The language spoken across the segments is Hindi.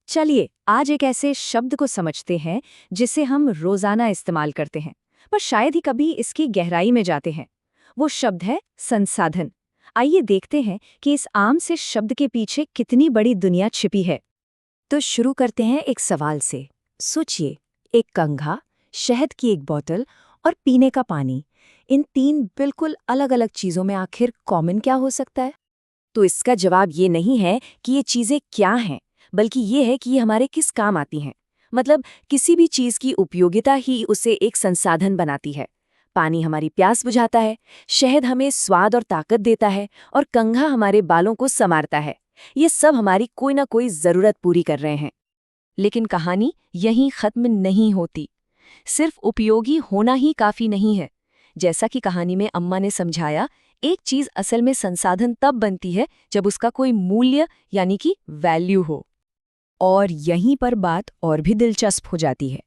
चलिए आज एक ऐसे शब्द को समझते हैं जिसे हम रोजाना इस्तेमाल करते हैं, पर शायद ही कभी इसकी गहराई में जाते हैं। वो शब्द है संसाधन। आइए देखते हैं कि इस आम से शब्द के पीछे कितनी बड़ी दुनिया छिपी है। तो शुरू करते हैं एक सवाल से। सोचिए, एक कंघा, शहद की एक बोतल और पीने का पानी, इन तीन बिल्कुल अलग अलग चीजों में आखिर कॉमन क्या हो सकता है? तो इसका जवाब ये नहीं है कि ये चीजें क्या हैं, बल्कि ये है कि ये हमारे किस काम आती हैं। मतलब किसी भी चीज की उपयोगिता ही उसे एक संसाधन बनाती है। पानी हमारी प्यास बुझाता है, शहद हमें स्वाद और ताकत देता है और कंघा हमारे बालों को संवारता है। ये सब हमारी कोई ना कोई जरूरत पूरी कर रहे हैं। लेकिन कहानी यहीं खत्म नहीं होती। सिर्फ उपयोगी होना ही काफी नहीं है। जैसा कि कहानी में अम्मा ने समझाया, एक चीज असल में संसाधन तब बनती है जब उसका कोई मूल्य यानी कि वैल्यू हो। और यहीं पर बात और भी दिलचस्प हो जाती है।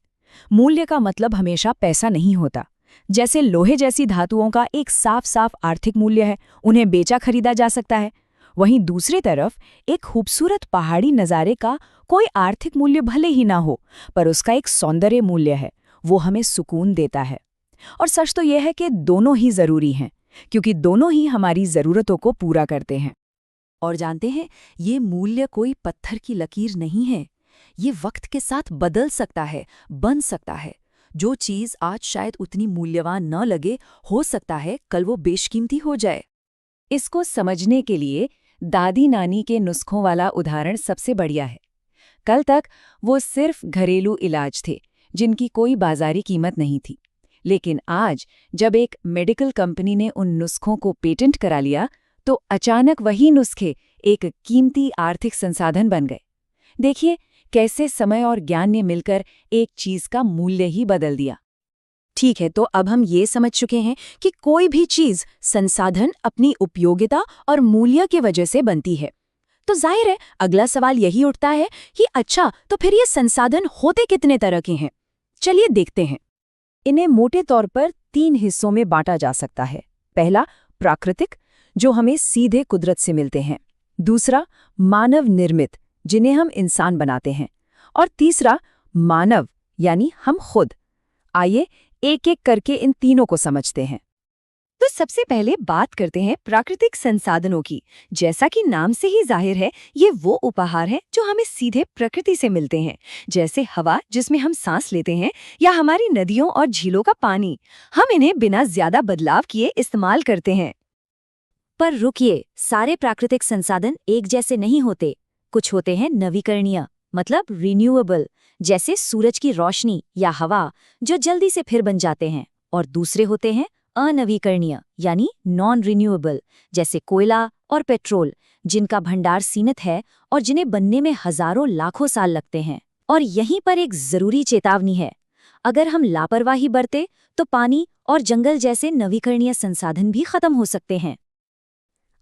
मूल्य का मतलब हमेशा पैसा नहीं होता। जैसे लोहे जैसी धातुओं का एक साफ साफ आर्थिक मूल्य है, उन्हें बेचा खरीदा जा सकता है। वहीं दूसरी तरफ एक खूबसूरत पहाड़ी नज़ारे का कोई आर्थिक मूल्य भले ही ना हो, पर उसका एक सौंदर्य मूल्य है, वो हमें सुकून देता है। और सच तो यह है कि दोनों ही जरूरी हैं, क्योंकि दोनों ही हमारी ज़रूरतों को पूरा करते हैं। और जानते हैं, ये मूल्य कोई पत्थर की लकीर नहीं है। ये वक्त के साथ बदल सकता है, बन सकता है। जो चीज़ आज शायद उतनी मूल्यवान न लगे, हो सकता है कल वो बेशकीमती हो जाए। इसको समझने के लिए दादी नानी के नुस्खों वाला उदाहरण सबसे बढ़िया है। कल तक वो सिर्फ घरेलू इलाज थे, जिनकी कोई बाजारी कीमत नहीं थी। लेकिन आज जब एक मेडिकल कंपनी ने उन नुस्खों को पेटेंट करा लिया, तो अचानक वही नुस्खे एक कीमती आर्थिक संसाधन बन गए। देखिए कैसे समय और ज्ञान ने मिलकर एक चीज का मूल्य ही बदल दिया। ठीक है, तो अब हम ये समझ चुके हैं कि कोई भी चीज संसाधन अपनी उपयोगिता और मूल्य की वजह से बनती है। तो जाहिर है अगला सवाल यही उठता है कि अच्छा, तो फिर ये संसाधन होते कितने तरह के हैं? चलिए देखते हैं। इन्हें मोटे तौर पर 3 हिस्सों में बांटा जा सकता है। पहला, प्राकृतिक, जो हमें सीधे कुदरत से मिलते हैं। दूसरा, मानव निर्मित, जिन्हें हम इंसान बनाते हैं। और तीसरा, मानव यानी हम खुद। आइए एक एक करके इन तीनों को समझते हैं। तो सबसे पहले बात करते हैं प्राकृतिक संसाधनों की। जैसा कि नाम से ही जाहिर है, ये वो उपहार हैं जो हमें सीधे प्रकृति से मिलते हैं, जैसे हवा जिसमें हम सांस लेते हैं, या हमारी नदियों और झीलों का पानी। हम इन्हें बिना ज्यादा बदलाव किए इस्तेमाल करते हैं। पर रुकिए, सारे प्राकृतिक संसाधन एक जैसे नहीं होते। कुछ होते हैं नवीकरणीय, मतलब रिन्यूएबल, जैसे सूरज की रोशनी या हवा, जो जल्दी से फिर बन जाते हैं। और दूसरे होते हैं अनवीकरणीय, यानी नॉन रिन्यूएबल, जैसे कोयला और पेट्रोल, जिनका भंडार सीमित है और जिन्हें बनने में हजारों लाखों साल लगते हैं। और यहीं पर एक जरूरी चेतावनी है। अगर हम लापरवाही बरते तो पानी और जंगल जैसे नवीकरणीय संसाधन भी खत्म हो सकते हैं।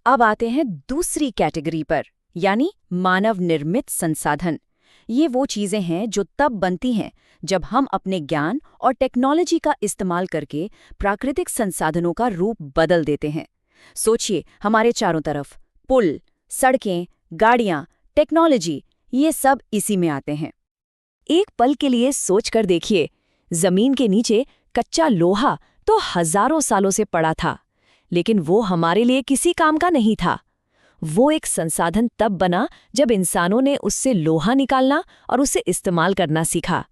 अब आते हैं दूसरी कैटेगरी पर, यानी मानव निर्मित संसाधन। ये वो चीजें हैं जो तब बनती हैं जब हम अपने ज्ञान और टेक्नोलॉजी का इस्तेमाल करके प्राकृतिक संसाधनों का रूप बदल देते हैं। सोचिए, हमारे चारों तरफ पुल, सड़कें, गाड़ियां, टेक्नोलॉजी, ये सब इसी में आते हैं। एक पल के लिए सोच कर देखिए, जमीन के नीचे कच्चा लोहा तो हजारों सालों से पड़ा था, लेकिन वो हमारे लिए किसी काम का नहीं था। वो एक संसाधन तब बना जब इंसानों ने उससे लोहा निकालना और उसे इस्तेमाल करना सीखा।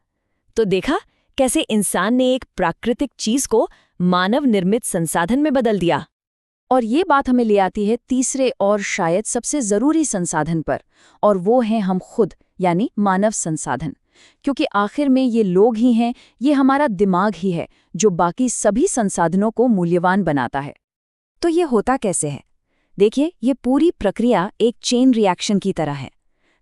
तो देखा कैसे इंसान ने एक प्राकृतिक चीज को मानव निर्मित संसाधन में बदल दिया। और ये बात हमें ले आती है तीसरे और शायद सबसे जरूरी संसाधन पर, और वो हैं हम खुद, यानी मानव संसाधन। क्योंकि आखिर में ये लोग ही हैं, ये हमारा दिमाग ही है जो बाकी सभी संसाधनों को मूल्यवान बनाता है। तो ये होता कैसे है? देखिए, ये पूरी प्रक्रिया एक चेन रिएक्शन की तरह है।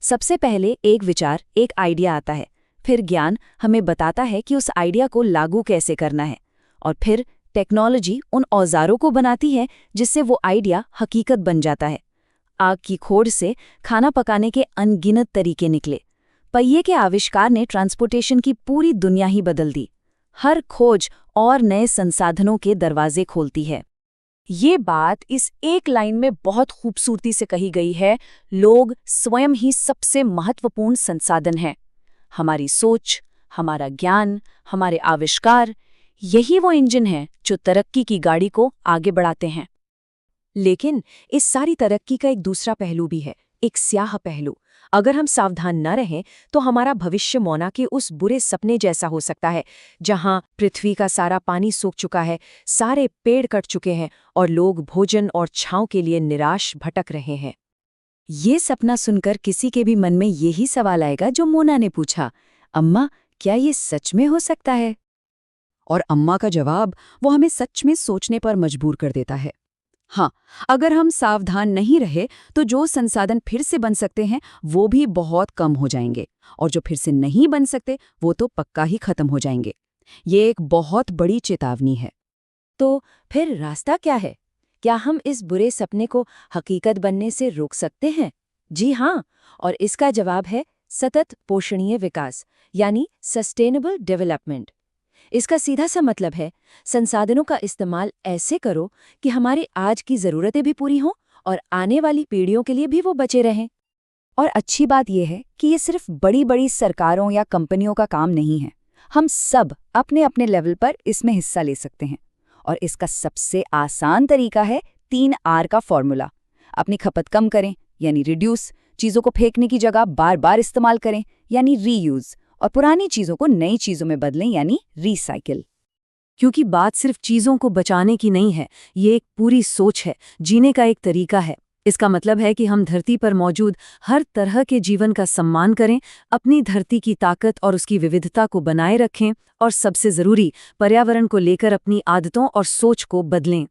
सबसे पहले एक विचार, एक आइडिया आता है, फिर ज्ञान हमें बताता है कि उस आइडिया को लागू कैसे करना है, और फिर टेक्नोलॉजी उन औजारों को बनाती है जिससे वो आइडिया हकीकत बन जाता है। आग की खोज से खाना पकाने के अनगिनत तरीके निकले। पहिए के आविष्कार ने ट्रांसपोर्टेशन की पूरी दुनिया ही बदल दी। हर खोज और नए संसाधनों के दरवाजे खोलती है। ये बात इस एक लाइन में बहुत खूबसूरती से कही गई है। लोग स्वयं ही सबसे महत्वपूर्ण संसाधन हैं। हमारी सोच, हमारा ज्ञान, हमारे आविष्कार, यही वो इंजन हैं जो तरक्की की गाड़ी को आगे बढ़ाते हैं। लेकिन इस सारी तरक्की का एक दूसरा पहलू भी है, एक स्याह पहलू। अगर हम सावधान न रहें तो हमारा भविष्य मोना के उस बुरे सपने जैसा हो सकता है, जहां पृथ्वी का सारा पानी सूख चुका है, सारे पेड़ कट चुके हैं और लोग भोजन और छांव के लिए निराश भटक रहे हैं। ये सपना सुनकर किसी के भी मन में यही सवाल आएगा जो मोना ने पूछा, अम्मा, क्या ये सच में हो सकता है? और अम्मा का जवाब वो हमें सच में सोचने पर मजबूर कर देता है। हाँ, अगर हम सावधान नहीं रहे तो जो संसाधन फिर से बन सकते हैं वो भी बहुत कम हो जाएंगे, और जो फिर से नहीं बन सकते वो तो पक्का ही खत्म हो जाएंगे। ये एक बहुत बड़ी चेतावनी है। तो फिर रास्ता क्या है? क्या हम इस बुरे सपने को हकीकत बनने से रोक सकते हैं? जी हाँ, और इसका जवाब है सतत पोषणीय विकास, यानी सस्टेनेबल डेवलपमेंट। इसका सीधा सा मतलब है संसाधनों का इस्तेमाल ऐसे करो कि हमारी आज की ज़रूरतें भी पूरी हों और आने वाली पीढ़ियों के लिए भी वो बचे रहें। और अच्छी बात यह है कि ये सिर्फ बड़ी बड़ी सरकारों या कंपनियों का काम नहीं है। हम सब अपने अपने लेवल पर इसमें हिस्सा ले सकते हैं। और इसका सबसे आसान तरीका है 3R का फॉर्मूला। अपनी खपत कम करें, यानी रिड्यूस, चीज़ों को फेंकने की जगह बार बार इस्तेमाल करें, यानी रीयूज़, और पुरानी चीज़ों को नई चीज़ों में बदलें, यानी रीसाइकिल। क्योंकि बात सिर्फ चीज़ों को बचाने की नहीं है, ये एक पूरी सोच है, जीने का एक तरीका है। इसका मतलब है कि हम धरती पर मौजूद हर तरह के जीवन का सम्मान करें, अपनी धरती की ताकत और उसकी विविधता को बनाए रखें, और सबसे ज़रूरी, पर्यावरण को लेकर अपनी आदतों और सोच को बदलें।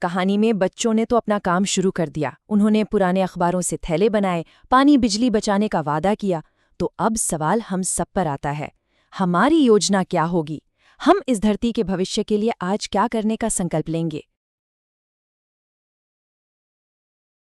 कहानी में बच्चों ने तो अपना काम शुरू कर दिया। उन्होंने पुराने अखबारों से थैले बनाए, पानी बिजली बचाने का वादा किया। तो अब सवाल हम सब पर आता है, हमारी योजना क्या होगी? हम इस धरती के भविष्य के लिए आज क्या करने का संकल्प लेंगे?